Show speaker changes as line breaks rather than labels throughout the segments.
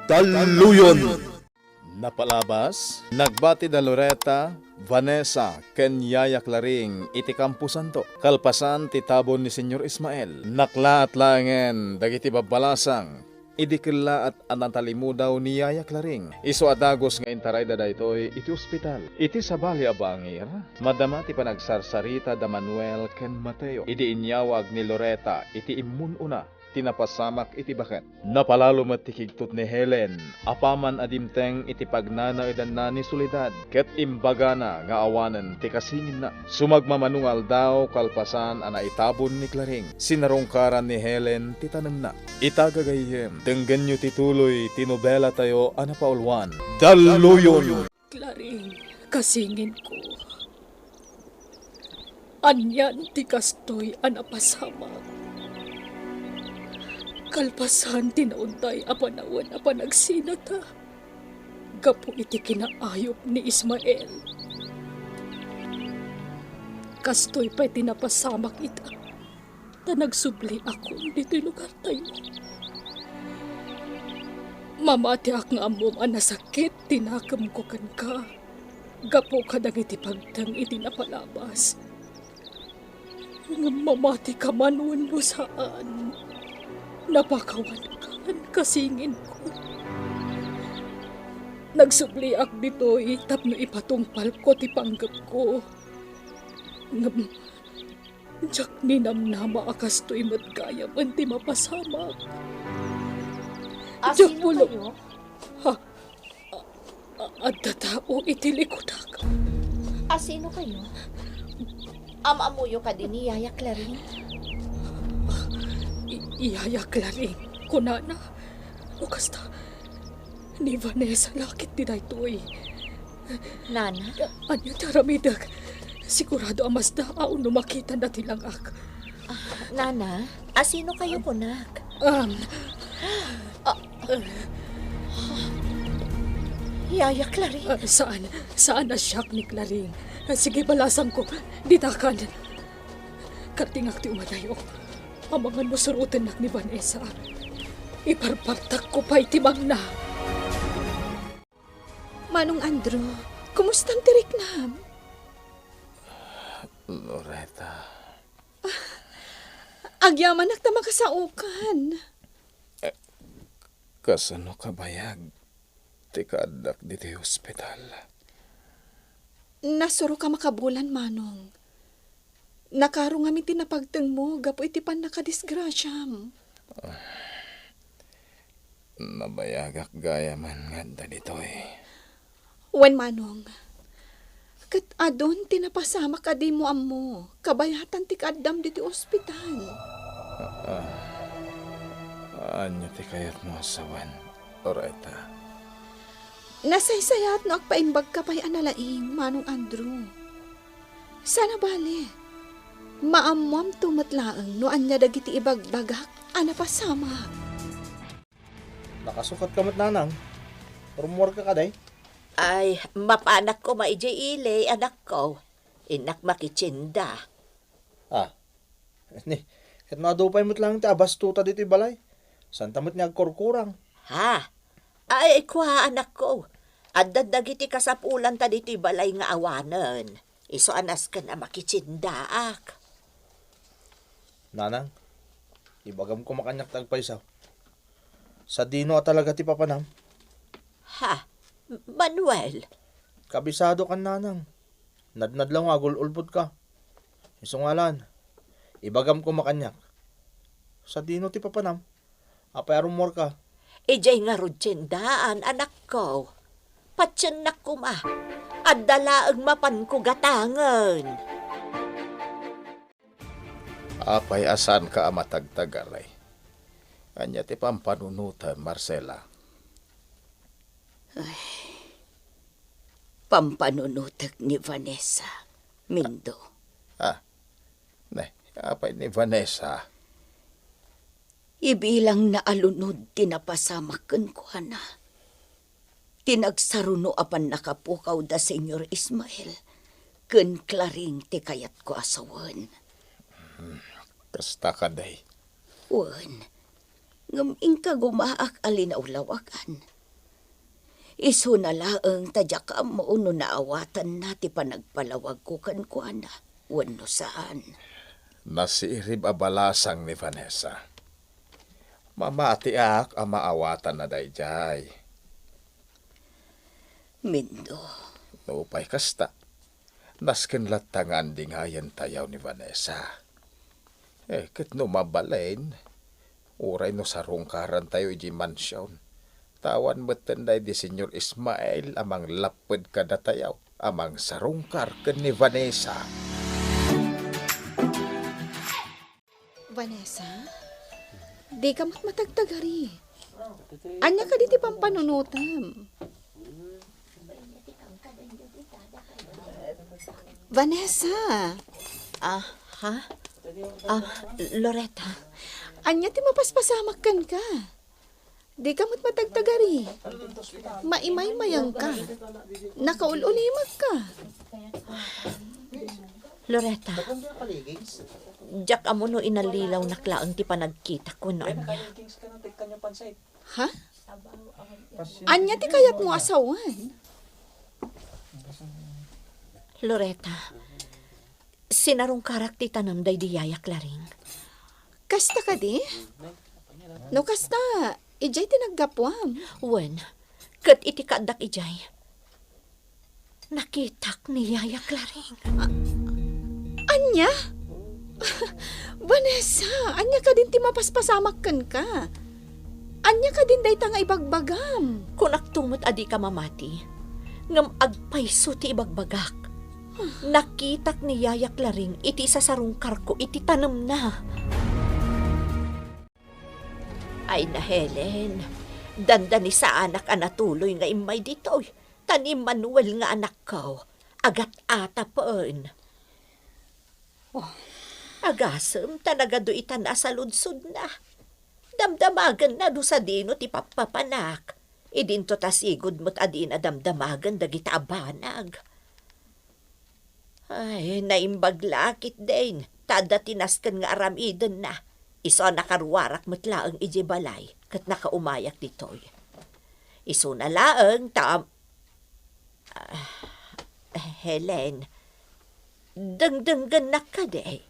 Daluyon!
Napalabas, nagbati da Loretta, Vanessa, ken Yaya Claring, iti Campo Santo. Kalpasan ti tabon ni Senyor Ismael. Nakla at langen, dagiti babalasang. Idikilla at anantalimu daw ni Yaya Claring. Iso adagos nga intaray da daytoy iti ospital. Iti sabali abangir, madama ti panagsarsarita da Manuel ken Mateo. Idi inyawag ni Loretta, iti immun una. Tinapasamak iti baket. Napalalo matikigtot ni Helen, apaman adimteng iti pagnana edan na ni Soledad, ket imbagana nga awanen ti kasingin na. Sumagmamanungal daw kalpasan ana itabon ni Claring. Sinarungkaran ni Helen ti tanem na. Itagagayem, tenggen nyo tituloy tinobela tayo ana paulwan. Daluyon!
Claring, kasingin ko. Anyan ti kastoy anapasamak. Kalpasan tinauntay apanawan apanagsinata. Gapo iti kinaayop ni Ismael. Kastoy pa'y tinapasamak ita. Ta nagsubli ako dito'y lugar tayo. Mamati ak nga amom anasakit tinakam ko kan ka. Gapo ka dagiti pagtang iti napalabas. Mamati ka manuan mo saan. Napakawan kasingin ko. Nagsubli ak dito tapno ipatungpal ko ti panggap ko. Ngam, jak ninamnama akas to'y matgayam ang ti mapasamak. Jak
Sino
pulo.
kayo?
At tatao itilikodak.
Sino kayo? Amamuyo ka din ni Yaya Claring?
Iyaya Claring, kunana. O kasta, ni Vanessa lakit di daytoy.
Nana?
Anya taramidag. Sigurado ang mas daaw no makita na tilangak.
Nana? Sino kayo kunak? Yaya Claring?
Saan na siyak ni Claring? Sige, balasan ko. Ditakan. Kartingak ti umadayo. Ang mga nusurutin nak ni Vanessa. Iparpartak ko pa itibang na.
Manong Andrew, kumustang tirik na?
Loretta.
Agyaman nakta makasaukan.
Kasano ka bayag? Ti kaadak diti hospital.
Nasuro ka makabulan, Manong. Nakaro nga miti napagteng mo, gapo iti pan nakadisgrasyam.
Nabayagak gaya man nga dito
Wen, Manong. Kat adon tinapasama ka di mo amo. Kabayatan ti kaddam diti ospital.
Anyo ti kayat mo asawan, Loretta.
Nasaysayat no agpaimbag ka pa'y analaing, Manong Andrew. Sana bale. Maamwam tumatlaang no anya dagiti ibagbagak anapasama.
Nakasukat ka mat nanang. Rumor ka kaday.
Ay, mapanak ko maijay ilay, anak ko. Inak makitsinda.
Ni, kat nadupay mo't lang ti abas tuta dito balay. Santa mo't niya agkorkurang.
Ha? Ay, kwa anak ko. Adad dagiti kasapulan ta dito balay nga awanan. Iso anas ka na makitsindaak.
Nanang, ibagam ko makanyak tagpaysaw. Sa dino talaga ti papanam.
Ha? Manuel?
Kabisado kan nanang. Nadnad lang agul-ulpod ka. Isungalan, ibagam ko makanyak. Sa dino ti papanam. Apay rumor ka.
Ijay nga rudsindaan, anak ko. Patyan na kuma. At dalaang mapan ko gatangan.
Apay asan ka amatagtagaray. Anya ti pampanunutan, Marcela.
Pampanunutag ni Vanessa, Mindo.
Apay ni Vanessa.
Ibilang na alunod tinapasamakan ko na. Tinagsaruno apan nakapukaw da Senyor Ismael. Ken Claring ti kayat ko asawan.
Kasta ka day.
Wan, ngaming ka gumaak alinaulawakan. Isu na laeng tadya ka mo no naawatan na ti panagpalawag ko kan kuana. Wano saan.
Nasiirib abalasang ni Vanessa. Mamatiak ang maawatan na dayjay.
Mindo,
Naupay kasta. Nasken latangan di ngayon tayaw ni Vanessa. Ket no mabalain, uray no sarungkaran tayo iji mansyon. Tawan betenday di Senyor Ismael amang lapid kada tayaw, amang sarungkar ken ni Vanessa.
Vanessa, di ka matagtagari. Anya ka di ti pampanunutam. Vanessa,
Ha? Loretta,
anya ti mapaspasamak kan ka. Di ka matagtagari. Maimay-mayang ka. Nakaululimag ka.
Loretta. Jack amo no inalilaw na klaang ti panagkita ko no anya.
Ha? Anya ti kayat mo asawan?
Loretta, sinarong karak ti tanamday di Yaya Claring.
Kasta ka di? No kasta, ijay tinaggapwam.
Wen, kat iti kadak ijay. Nakitak ni Yaya Claring.
Anya? Vanessa, anya ka din ti mapaspasamak kan ka. Anya ka din day tanga ibagbagam.
Kung aktumot adi ka mamati, ngam agpayso ti ibagbagak. Nakitak ni Yaya Claring iti sasarungkar ko iti tanam na. Ay na Helen, dandani sa anak anatuloy nga imay ditoy. Tani Manuel nga anak ko, agat ata poon. Agasem talaga do itan asaludsod na. Damdamagan na do sa dino ti papapanak. Idinto tasigod mo't adi na damdamagan dagita abanag. Ay, naimbaglakit din. Tada tinaskan nga aramiden na. Iso nakarwarak mo't laang iji balay kat nakaumayak ditoy. Iso na laang Helen, dengdenggan na ka de.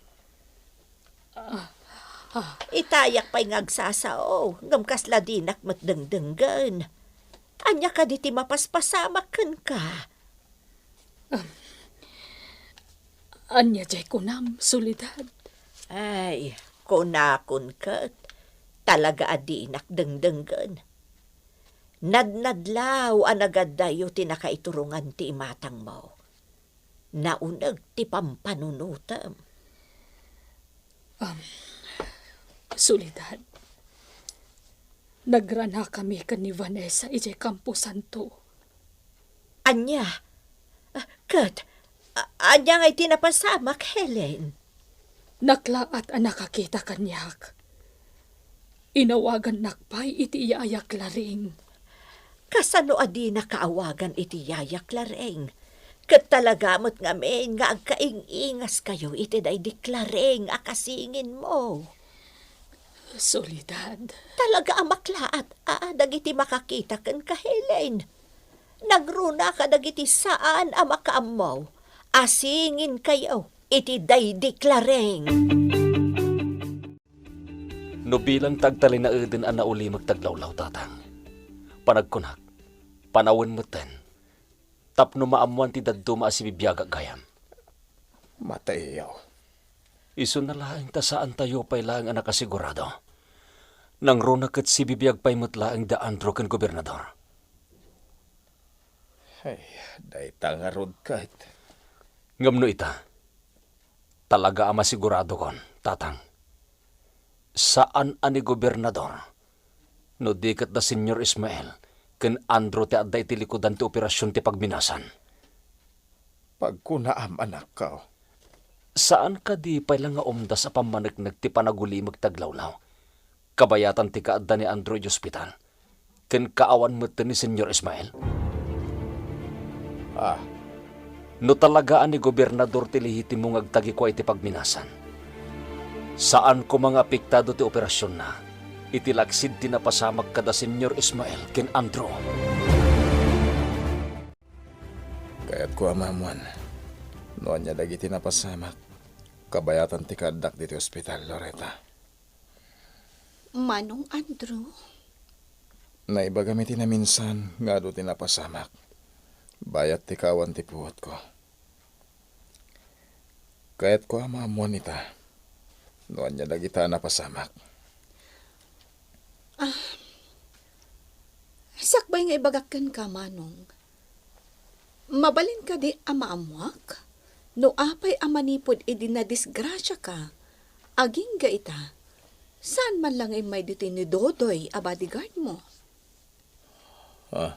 Itayak pa'y ngagsasao, ngamkas ladinak mat dengdenggan. Anya ka di ti mapaspasamak kan ka.
Anya jay kunam, Soledad.
Ay, kunakon kat. Talaga adinak dengdenggan. Nadnadlaw anagad dayo tinakaiturungan ti imatang mo. Naunag ti pampanunutam.
Soledad, nagrana kami kan ni Vanessa ijay Campo Santo.
Anya? Kat, anya nga'y tinapasamak, Helen.
Naklaat ang nakakita kanyak. Inawagan nakpay iti Yaya Claring.
Kasano adi nakaawagan iti Yaya Claring? Kat talaga mo't ngamin nga agkaing-ingas kayo iti day di Claring akasingin mo.
Soledad,
Talaga amaklaat, dagiti makakita kan ka, Helen. Nagruna ka dagiti saan amakaamaw. Asingin kayo, iti day di Claring.
No bilang tagtali na eden ang nauli magtaglawlaw tatang. Panagkunak, panawin mo ten. Tapno maamuan ti daddo maasibibiyaga gayam.
Matayaw.
Iso na laang tasaan tayo pa'y laang ang nakasigurado. Nang runa kat si bibiyag pa'y mutlaang da Andro kan gobernador.
Ay, day tangarod kahit.
Ngamno ita, talaga ang masigurado kon, tatang. Saan ani gobernador? No dikat na Senyor Ismael, ken Andro ti adday ti likudan ti operasyon ti pagminasan.
Pagkunaam anak ka.
Saan ka di pailang nga umdas sa pamanagnag ti panaguli magtaglawlaw? Kabayatan ti kaadda ni Andro di ospital. Ken kaawan mo ni Senyor Ismael? No talagaan ni gobernador ti lihiti mo ngagtagi ko iti pagminasan. Saan ko mga apektado ti operasyon na? Itilaksid ti napasamag kada Senyor Ismael ken Andro.
Kaya't ko amamuan. Noon niya dagiti napasamak. Kabayatan ti kadak dito ospital, Loretta.
Manong Andrew,
Naiba gamitin na minsan nga do tinapasamak. Bayat ti kawan ti puwot ko. Kaya't ko amamuan ita. Noon niya dagita napasamak.
sakbay nga ibagakan ka, Manong. Mabalin ka di amaamuak? No apay amanipod idi na disgrasya ka, aging ga ita, saan man lang ay may dito ni Dodoy, a bodyguard mo?
Ha?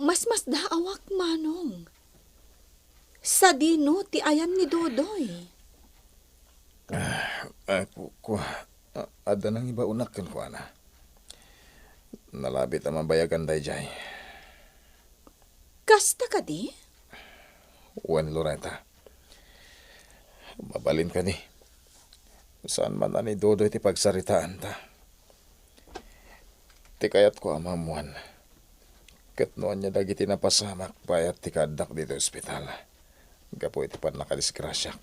Mas daawak, Manong. Sa dino ti ayan ni Dodoy.
Ada nang iba unak kan ko ana. Nalabit ang mabayagan day jay.
Kasta ka di?
Wen Loretta. Mabalin ka ni. Saan man ani Dodoy ti pagsaritaan ta. Ti kayat ko amamuan. Ket noon niya dagiti napasamak bayat ti kadak dito ospital. Gapo iti pan nakadisgrasyak.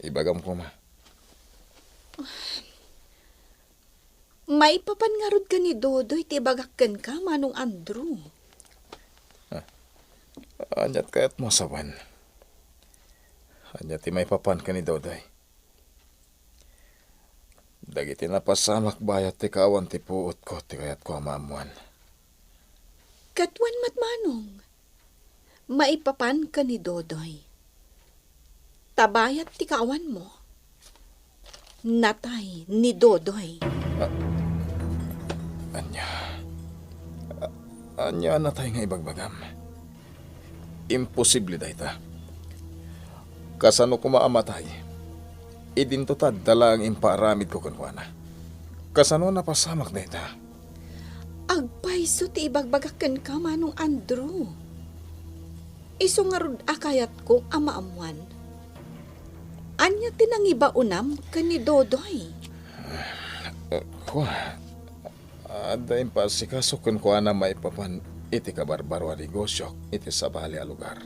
Ibagam ko ma.
May papangarod ka ni Dodoy, ti bagakan ka, Manong Andrew.
Anyat kayat mo sawan. Anyat ti may papan ka ni Dodoy. Dagiti napasamak bayat ti kawan ti puot ko ti kayat ko amamuan.
Katwan mat, Manong. Maipapan ka ni Dodoy. Tabayat ti kawan mo. Natay ni Dodoy.
Anya na tayo nga ibagbagam. Imposible da ita. Kasano ko maamatay, idintutad dala ang imparamid ko kunwana. Kasano napasamak na ita.
Agpaiso ti ibagbagakan ka, Manong Andrew. Iso nga rod akayat ko amaamuan. Anya tinangiba unam ka ni Dodoy.
Ada impasikaso kun na may papan iti kabarbaro a negosyo iti sabali a lugar.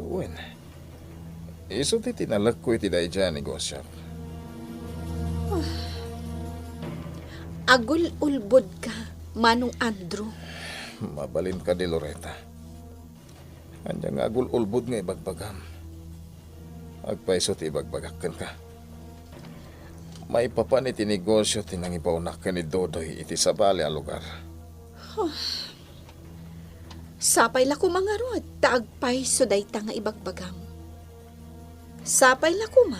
Wen, iso ti tinalag ko iti dayja negosyo.
Agul-ulbod ka, Manong Andrew.
Mabalin ka di Loretta. Anya nga agul-ulbod nga ibagbagam. Agpaiso ti ibagbagakan ka. May papan iti negosyo tinangipaunak ka ni Dodoy iti sabali a lugar.
Sapay la ko mga rod, taagpay so day ta nga ibagbagam. Sapay la ko ma,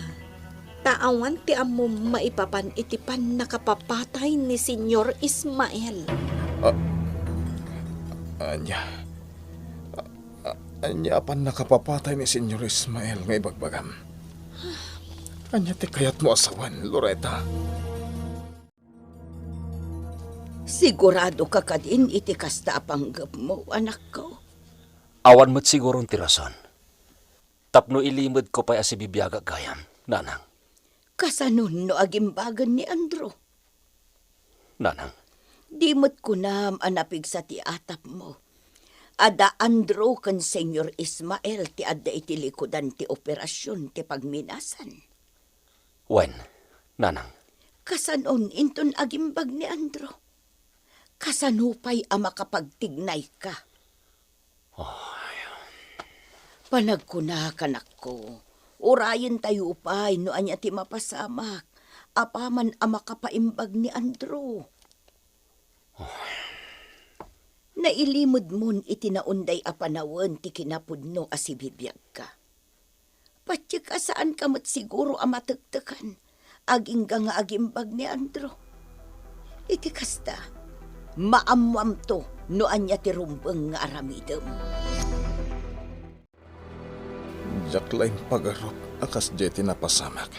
taawan ti amo maipapan iti pan nakapapatay ni Senyor Ismael.
Anya pan nakapapatay ni Senyor Ismael nga ibagbagam. Anya ti kayat mo asawan, Loretta.
Sigurado ka kadin iti kasta apanggap mo, anak ko.
Awan mo't sigurong tirason. Tapno ilimod ko pa si bibiyaga gayam, nanang.
Kasanon no agimbagan ni Andrew.
Nanang,
Di mo't kunam anapig sa ti atap mo. Ada Andrew kan Senyor Ismael ti adda iti likodan ti operasyon ti pagminasan.
wen, nanang.
Kasanon inton agimbag ni Andrew. Kasanupay a makapagtignay ka. Panagkuna kanak ko. Urayin tayo upay no anya ti mapasamak. Apaman a makapaimbag ni Andrew. Nailimod mon iti naunday a panawon ti kinapudno a si bibiyag ka. Patsik asaan ka mat siguro a matagtakan. Agingga nga agimbag ni Andrew. Iti kasta, maamwam to no anya ti rumbeng nga aramidem.
Jaklain pagarop akas jeti napasamak.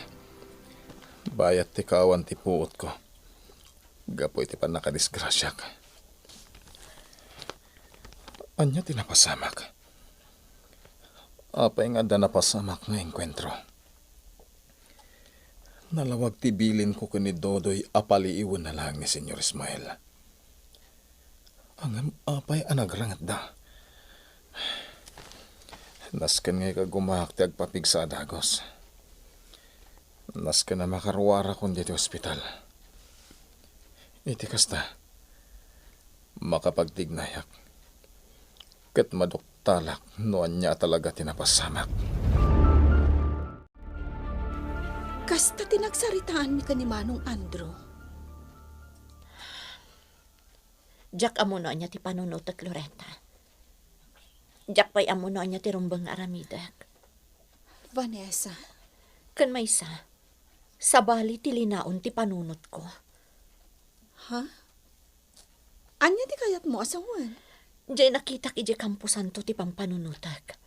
Bayat ti kawan ti puot ko. Gapoy ti pan nakadisgrasyak. Anya ti napasamak. Apay nga da napasamak nga enkwentro. Nalawag ti bilin ko kani Dodoy apaliiwan na lang ni Senyor Ismael. Ang apay anagrangat da. Nasken ngay ka gumahakti agpapig sa adagos. Nasken na makarwara kon dito ospital. Iti kasta, makapagtignayak. Ket maduktalak noan niya talaga tinapasamak.
Kasta tinagsaritaan mi ka ni Manong Andrew.
Jak amuno niya ti panunot at Loretta. Jak pa'y amuno niya ti rumbang aramidak.
Vanessa,
Kan may sa bali ti linaon ti panunot ko.
ha? Anya di kayat mo asawan?
Diyan nakita ki di kampusan to ti pampanunutak.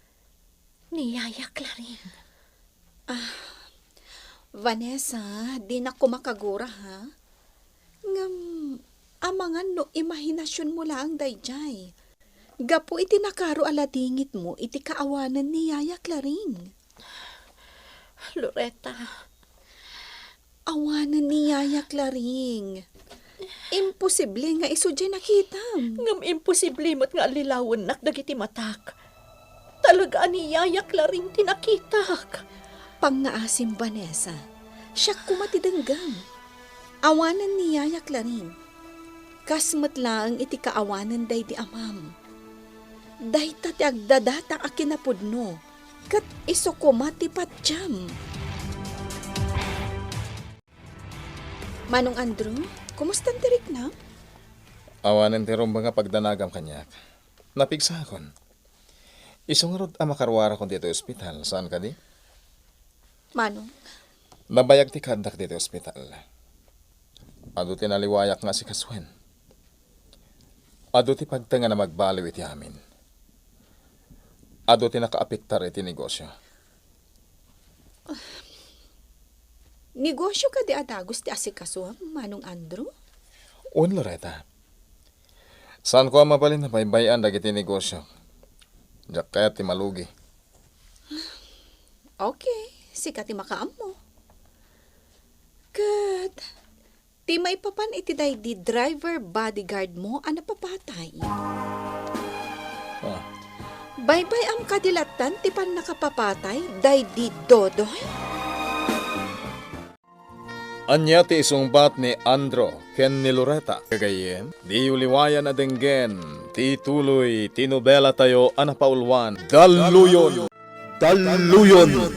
Niyaya Claring.
Vanessa, di na ko makagura ha? Ngam, amangan no imahinasyon mo lang dayjay. Gapo iti nakaro aladingit mo iti kaawanan ni Yaya Claring.
Loretta,
Awanan ni Yaya Claring. Imposible nga iso dyan nakitam.
ngam imposible mo't nga alilawan nak dagiti matak. Talaga ni Yaya Claring tinakitak.
Pangaasim Vanessa, siya kumatidanggang. Awanan ni Yaya Claring. Kasmat lang iti kaawanan day di amam. Day tati agdadata a kinapudno, kat iso kumati patjam. Manong Andrew, kumusta tirik na?
Awanan ti rumbang nga pagdanagam kanyak. Napigsa akon. Isong rod makarwara kon dito ospital. Saan ka di?
Manong,
Nabayag ti kandak dito ospital. Ado ti naliwayak nga si Kaswen. Ado ti pagtanga na magbaliw iti amin. Ado ti nakaapiktar iti negosyo.
negosyo ka di adagos ti asikasuam, Manong Andrew?
Un Loretta. Saan ko ang mabalin na baybayan dagiti negosyo? Diyak kaya ti malugi.
Okay, sikat ti makaam mo. Kat, ti may papan iti day di driver bodyguard mo ana papatay.
Ah,
Baybay am kadilatan ti pan nakapapatay day di dodoy.
Anya ti isungbat ni Andro ken ni Loretta. Kagayem, di uliwayan na denggen, ti tuloy, tinobela tayo anapaulwan. Daluyon! Daluyon!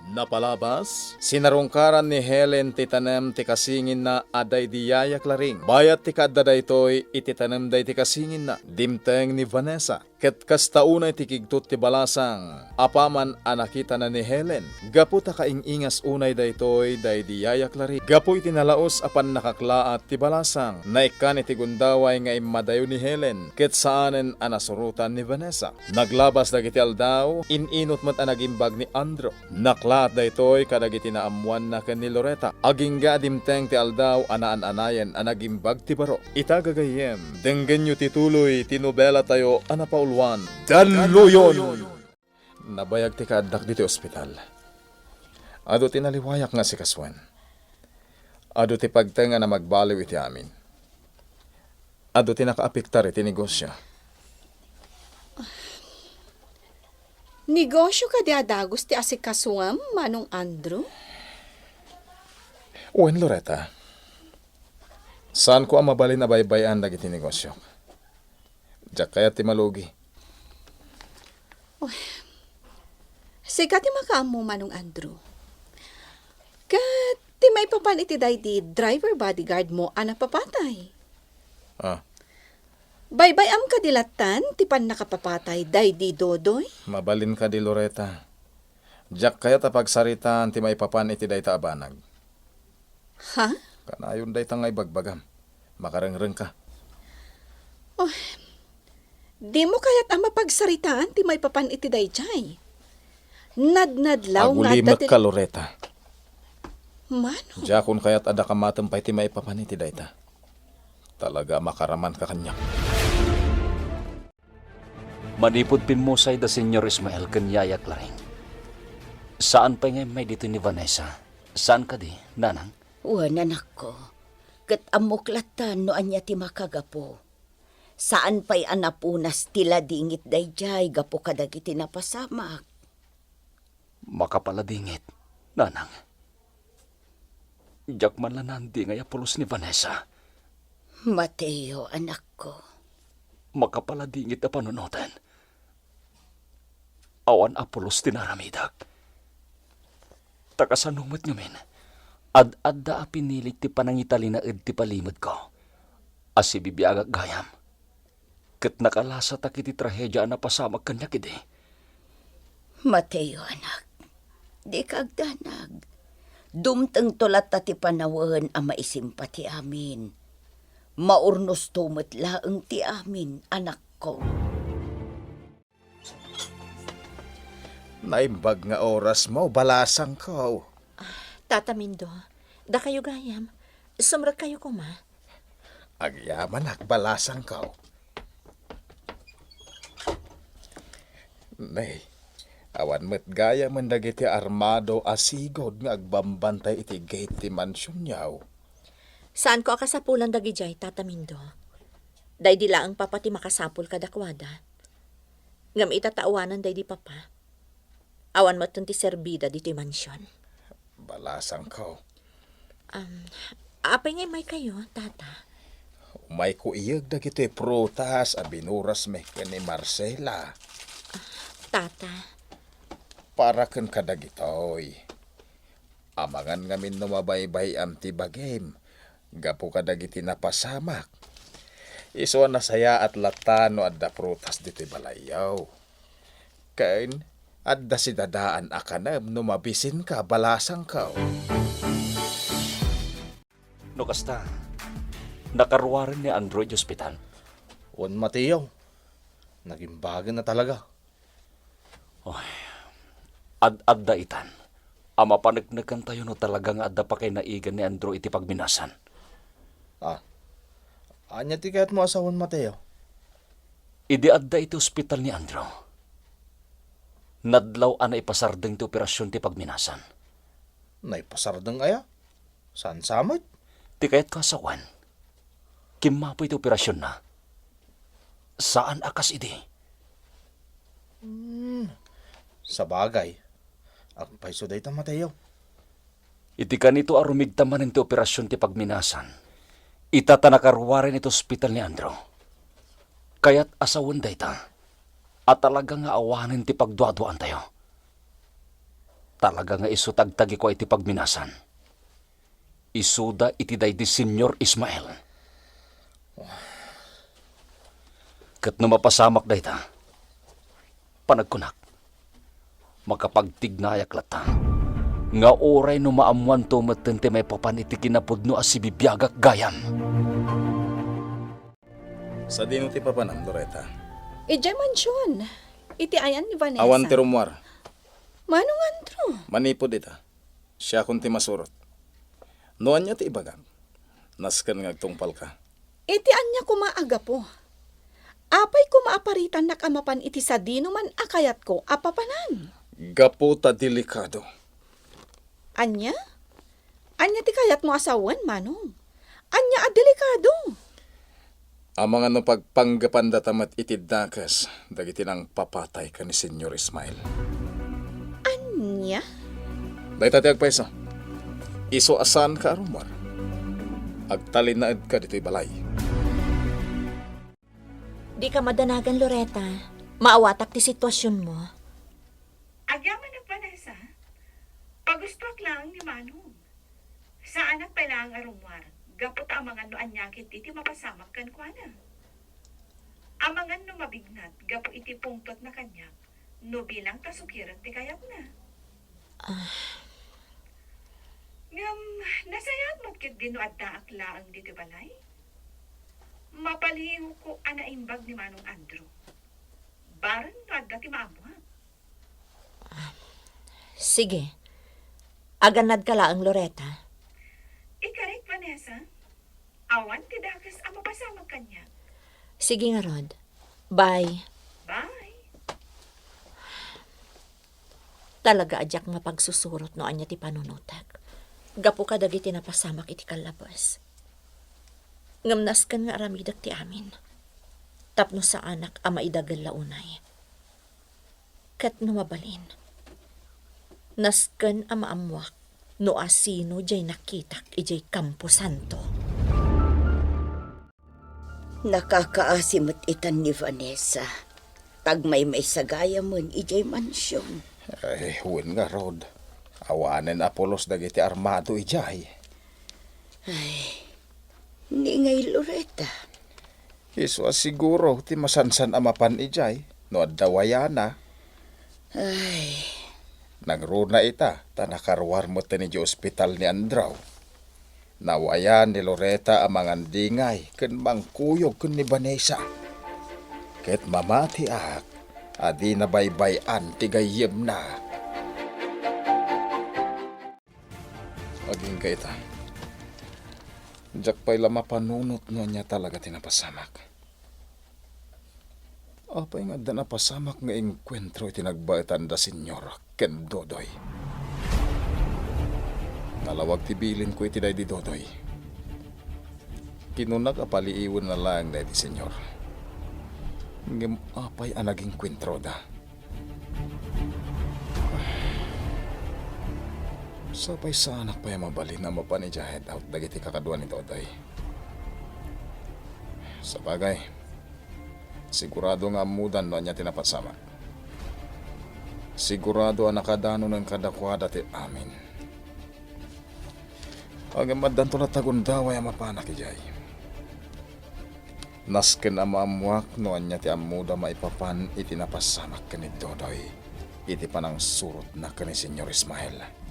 Napalabas, sinarungkaran ni Helen ti tanem ti kasingin na aday di Yaya Claring. Bayat ti kadda daytoy iti tanem day ti kasingin na dimteng ni Vanessa. Ket kastaunay ti kigtot ti balasang apaman anakita na ni Helen. Gapu ta kaingingas unay daytoy day di Yaya Claring. Gapu iti nalaos apan nakaklaat ti balasang naikan iti gundaway nga imadayo ni Helen. Ket saanen anasurutan ni Vanessa. Naglabas dagiti aldaw, ininot mat anagimbag ni Andro. Naklaat daytoy kadagiti naamuan na ken ni Loretta. Agingga dimteng ti aldaw anaan-anayen anagimbag ti baro. Itagagayem, denggenyo ti tuloy tinobela tayo anapaulwan. Daluyon! Nabayag ti kaaddak dito ospital. Ado ti naliwayak nga si Kaswen. Ado ti pagtenga na magbaliw iti amin. Ado ti nakaapiktar iti negosyo.
Negosyo ka di adagos ti asikasuam, Manong Andrew?
Uen Loretta, saan ko ang mabalin na baybayan dagiti negosyo? Diyak kaya ti malugi.
Sikat ti makaam mo, Manong Andrew. Kat ti may papan iti day di driver bodyguard mo ana papatay.
Ah,
Baybay am kadilatan ti pan nakapapatay day di dodoy.
mabalin ka di Loretta. Diyak kaya ta pagsaritaan ti may papan iti day ta abanag.
Ha?
Kanayon day tangay bagbagam. Makarengreng ka.
Di mo kaya't ang mapagsaritaan ti may papan iti day jay. Nadnadlaw nga
Agulimat
dati...
ka Loretta.
Mano?
Diyakon kaya't ada ka matampay ti may papan iti day ta. Talaga makaraman ka kanya.
Manipod pinmusay da Senyor Ismael ken Yaya Claring. Saan pa nga may dito ni Vanessa? Saan ka di, nanang?
Wan anak ko, kat amuklatan no anya ti makagapo. Saan pa'y anapunas tila dingit dayjay gapo kadagiti napasamak.
Makapaladingit, nanang. Diyak man lanandi nga Apolos ni Vanessa.
Mateo, anak ko.
Makapaladingit na panunutan. Awan Apolos tinaramidak. Takasanumot ngamin, ad-adda a pinilit ti panangitali na ed ti palimod ko. As si bibiyagak gayam. Kat nakalasa ta kiti trahedya na pasamag kanya kidi.
Mateo, anak. Di kagdanag. Dumteng tulat ti panawan ang maisimpati amin. Maurnos tumot laeng ti amin, anak ko.
Naimbag nga oras mo, balasang ko.
Tata Mindo, da kayo gayam. Sumrag kayo kuma.
Agyaman balasang ko. Nay, awan met gaya man dagiti armado asigod nga agbambantay iti gate ti mansyon yaw.
Saan ko akasapulan dagijay, Tata Mindo? Day di laang papa ti makasapul kadakwada. Ngam itataawanan day di papa. Awan mo ti serbida dito mansyon.
Balasang ko.
Apay ngay may kayo, Tata?
Umay ko iyag dagiti prutas a binuras me ni Marcela.
Tata,
Para ken kadagitoy. Amangan ngamin numabaybay am ti bagim. Gapu kadagiti napasamak. Iso na saya at latano adda prutas diti balayaw. Kain adda si dadaan akanam numabisin ka balasang ka.
No kasta, nakaruwarin ni Android Hospital.
Juan Mateo, naging bagan na talaga.
Ad-adda itan. Ama panagnagan tayo no talagang adda pa kay naigan ni Andro iti pagminasan.
Anya ti kahit mo asawan Mateo?
Idi adda iti ospital ni Andro. Nadlaw ana ipasardeng ti operasyon ti pagminasan.
Naipasardang aya? Saan samot?
Ti kayat kasawan. Kimapoy ti operasyon na. Saan akas idi?
Sa bagay. Ang paiso day ta Mateo.
Iti kanito arumigtaman ti operasyon ti pagminasan. Itatanakaruwarin iti ospital ni Andro. Kaya't asawan day ta. At talaga nga awanin ti pagduaduan tayo. Talaga nga isutagtagi ko iti pagminasan. Isuda iti day di Senyor Ismael. Kat no mapasamak day ta. Panagkunak. Makapagtignayak lata. Nga oray no maamuan to matente may papan iti kinapudno as si bibiyagak gayam.
Sa dino ti papanam, Loretta.
Ijay mansyon. Iti ayan ni Vanessa.
Awan ti rumwar.
Manong Andro?
Manipod ita. Siya kun ti masurot. Noan niya ti ibagam. Naskan ngagtungpal ka.
Iti anya kumaaga po. Apay kumaaparitan na kamapan iti sa dino man akayat ko apapanan.
Gaputa delikado.
Anya? Anya ti kayat mo asawan, Manong? Anya a delikado?
Amang ano pagpanggapan datamat itid nakas, dagiti nang papatay ka ni Senyor Ismael.
Anya?
Dahil tati agpaiso. Iso asan ka arumar. Agtalin na ka dito'y balay.
di ka madanagan, Loretta. Maawatak ti sitwasyon mo.
Agyaman na Vanessa. Pagustok lang ni Manong. Sa anak pa lang arumwar, gapot ang mga no anyakit iti mapasamak kan kuana. Amangan no mabignat, gapo iti pungtot na kanya, no bilang tasukiran ti kayat na. Ngam, nasayat mo't kit gino at daak laang diti balay. Mapaliho ko anaimbag ni Manong Andrew. Baran no at dati maamuha.
Sige. Aganad ka laang, Loretta.
Ikarik, Vanessa. Awan ti dakas ang mapasamag kanya.
Sige nga, Rod. Bye.
Bye.
Talaga adyak nga pagsusurot no anya ti panunutak. Gapo ka dagiti napasamak iti kalabas. Ngamnas kan nga aramidak ti amin. Tapno sa anak ama idagal launay. Kat no mabalin. Nasken ama amwak no asino jay nakitak ijay Campo Santo.
Nakakaasimot itan ni Vanessa. Tagmay may sagaya mon ijay mansyon.
Ay, huwin nga, Rod. Awanen Apolos dagiti armado ijay.
Ni ngay Loretta.
Iso siguro ti masansan amapan ijay. No adawayana.
Ay,
Nagruna ita, tanakarwar mo ni ospital ni Andraw. Nawayan ni Loretta amangan dingay, ken mangkuyog ken ni Vanessa. Ket mamati ak, adi na baybayan tigayem na. Aging kaita. Jak pa'y lama panunot no niya talaga tinapasamak. Apay nga da napasamak nga engkwentro itinagbaitan da senyor ken Dodoy. Nalawag tibilin ko iti di Dodoy. Kinunag apaliiwan na lang da iti senyor. Ngem apay anaging kwentro da. Sapay sa anak pa yung mabalin na mapanijahed out dagiti kakaduan ni Dodoy. Sa bagay, sigurado nga amudan no niya tinapasamak. Sigurado ang nakadano ng kadakwada ti amin. Agamadan to na tagundaway ang mapanak ijay. Nasken ang maamuak no niya ti amuda maipapan itinapasamak ni Dodoy. Iti panang surot na kani Senyor Ismael.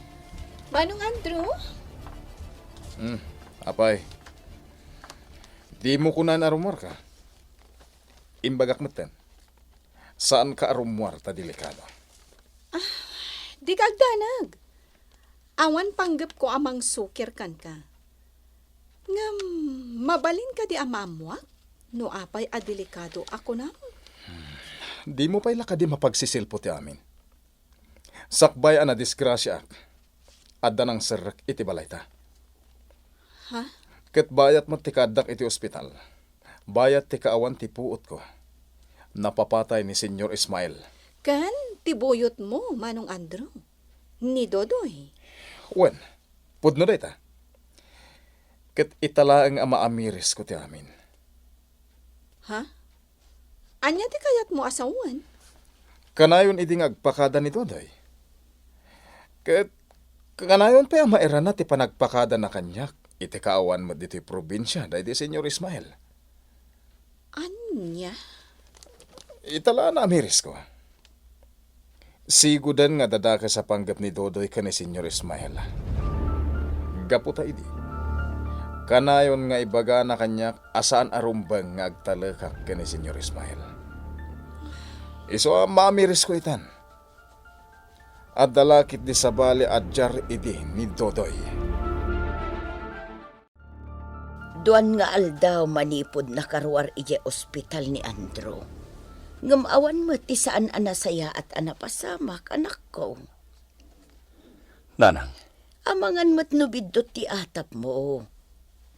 Manong Andrew?
Apay. Di mo kunan arumor ka. Imbagak meten. Saan ka arumor ta delikado?
Di kagdanag. Awan panggap ko amang sukir kan ka. Ngam, mabalin ka di amamwak? No apay adelikado ako na?
Di mo pa'y laka di mapagsisilpo ti amin. Sakbay na disgrasya ak. Adda ng serak iti balay ta.
Ha?
Ket bayat mo ti kadak iti ospital. Bayat ti kaawan ti puot ko. Napapatay ni Senyor Ismael.
Kan, tibuyot mo, Manong Andrew. Ni Dodoy.
Wen, pudno day ta. Ket itala ang amaamiris ko ti amin.
Ha? Anya ti kayat mo asawan?
Kanayon idi nga agpakada ni Dodoy. Ket kanayon pa maera na ti panagpakada na kanyak. Iti kaawan mo dito'y probinsya dahi di Senyor Ismael.
Anya?
Itala na amiris ko. Sigudan nga dadaka sa panggap ni Dodoy ka ni Senyor Ismael. Gaputa idi. Kanayon nga ibaga na kanyak asaan arumbang nga agtalakak ka ni Senyor Ismael. Iso maamiris ko itan. At dalakit di sabali adjar idi ni Dodoy.
Duan nga aldaw manipod na karuar ije ospital ni Andrew. Ngamawan mo ti saan anasaya at anapasamak anak ko.
Nanang,
Amangan mo't nubidot ti atap mo.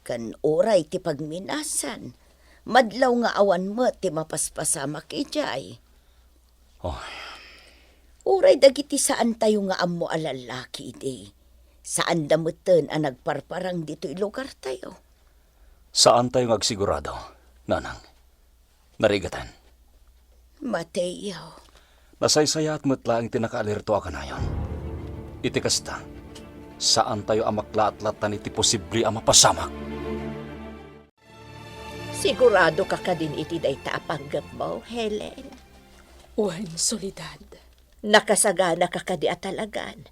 Kan oray ti pagminasan. Madlaw nga awan mo ti mapaspasamak ijay.
oh,
Uray dagiti saan tayo nga ammo alalaki ide. Saan damutan ang nagparparang dito'y lugar tayo.
saan tayo agsigurado, Nanang? Narigatan.
Mateo,
Nasaysaya at mutla ang tinakaalerto ka na yon. Iti kasta, saan tayo amakla-atlatan iti posible ang mapasamak?
Sigurado ka ka din iti day taapanggap mo, Helen.
Wen, Soledad.
Nakasagana ka ka di atalagan.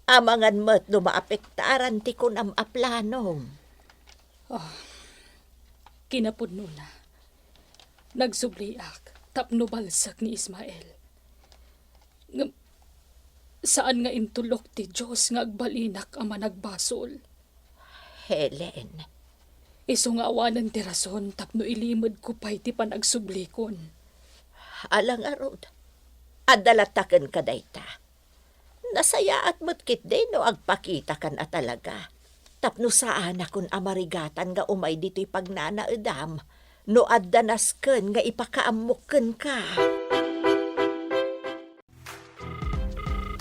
Amangan mo't lumaapektaran ti kunam aplanom.
Kinapudno na. Nagsubliak, tapno balsak ni Ismael. Saan nga intulok ti Diyos nga agbalinak ang managbasol?
Helen,
Iso nga awanan ti rason tapno ilimod ko pa'y ti panagsublikon.
alang arod. Adalataken ka dayta. Nasaya at mutkit din no agpakita kan atalaga. Tapno saan akong amarigatan nga umay dito'y pagnanaedam. no addanasken nga ipakaammukken ka.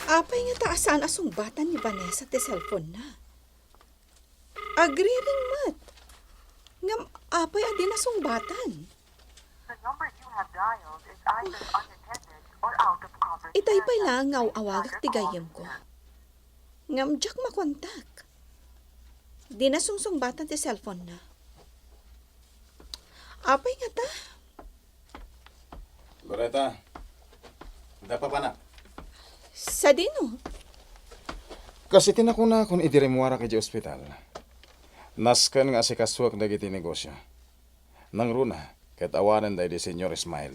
Apay nga taasan asong batan ni Vanessa ti cellphone na. Agriring mat. Ngam apay adin asong batan. Itay pa lang ngaw awagak ti gayem ko. Ngam jak makontak. Di na sungsong batan ti cellphone na. Apay nga ta.
Loreta, hindi pa pa na.
Sa dino.
Kasi tinakuna kung idirimuara kay di ospital. Naskan nga si kaswak dagiti negosyo. Nang runa, kahit awanan dahi di Senyor Ismael.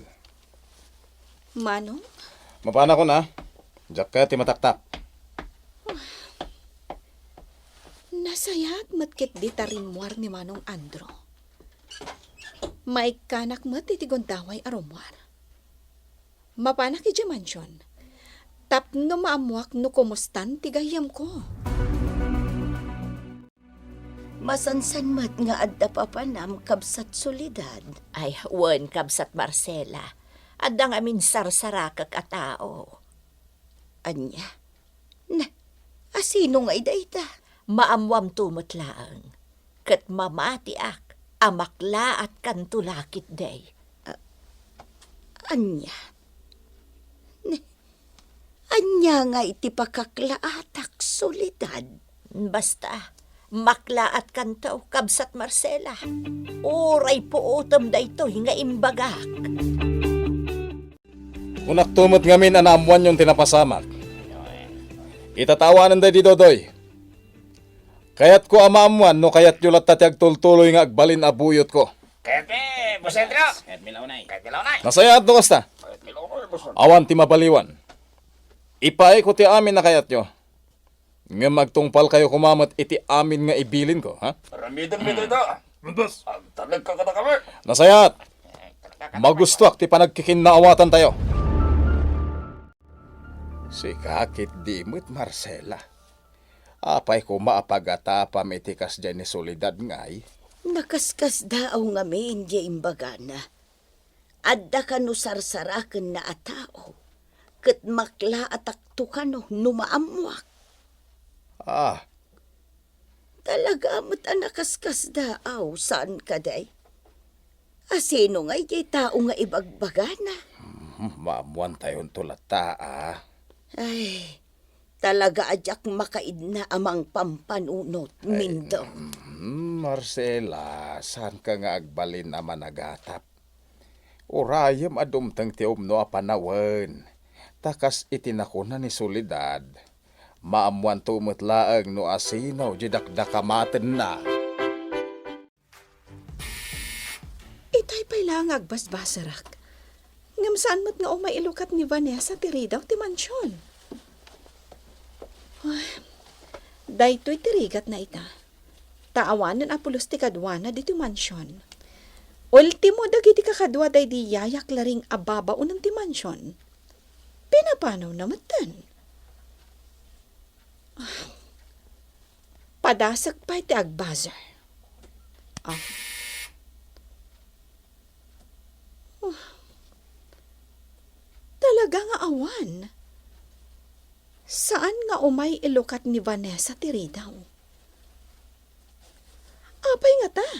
Manong?
Mapana ko na, jak ka ti mataktak.
Nasayat matkit di tarimwar ni Manong Andro. Maikanak mat itigontaway aromwar. Mapanak iti mansyon. Tapno maamuak no kumustan tigayam ko.
Masansan mat nga adda papanam kabsat solidad.
Ay, wen kabsat Marcela. Adang amin sarsarakak a tao.
Anya, na, asino nga idayta?
Maamwam tumutlaang. Kat mamati ak, amakla at kantulakit day.
Anya, anya nga iti pakaklaatak solidad.
Basta, makla at kantaw, kabsat Marcela. Oray po utom da ito, hinga imbagak.
Unak tumot ngamin anamuan yung tinapasamak. Itatawanan day di Dodoy. Kayat ko amaamuan no kayat yulat tatyag tultuloy nga agbalin abuyot ko. Nasayat no kasta. Awan ti mabaliwan. Ipaay ko ti amin na kayat nyo. Nga magtungpal kayo kumamat iti amin nga ibilin ko, ha?
Ramidan-midan ito. Ang talag ka na kami.
Nasayat! Magustuak ti panagkikinnaawatan tayo. Si kakit dimit Marcela. Apay ko maapagatapam itikas dyan ni Solidad ngay.
Nakaskas daaw nga main di imbagana. Adda ka no sarsaraken na atao. Kat makla atakto ka no numaamuak.
Ah,
Talaga mo't nakaskas daaw saan ka day? Asino nga iti tao nga ibagbagana?
maamuan tayon tulata ah.
Ay, talaga adyak makaid na amang pampanunot, Mindo.
Marcela, saan ka nga agbalin na managatap? Urayam adumtang ti umno a panawen. Takas itinakuna ni Solidad. Maamuan tumutlaang no asino jidakdakamaten na.
Itay pa'y lang agbasbasarak. Ngam saan mo't nga umailukat ni Vanessa tiridaw ti mansyon. Ay, daytoy tirigat na ita. Taawanan apulos ti kadwana di ti mansyon. Ultimo dagiti kakadwa day di yayak laring ababao ng ti mansyon. Pinapanaw na matan. Padasak pa iti agbazar. Talaga nga awan. Saan nga umay ilukat ni Vanessa tiridaw? Apay nga ta.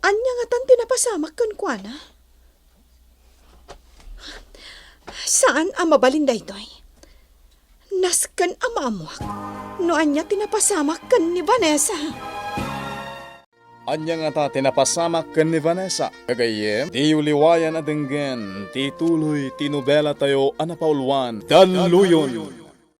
Anya nga tan tinapasamak kun kuana? Saan ang mabalin daytoy? Naskan amamuak. No anya tinapasamak kan ni Vanessa.
Anya nga ta tinapasamak ken ni Vanessa. Kagayem, di uliwayan adenggen, ti tuloy, ti nobela tayo anapaulwan. Daluyon!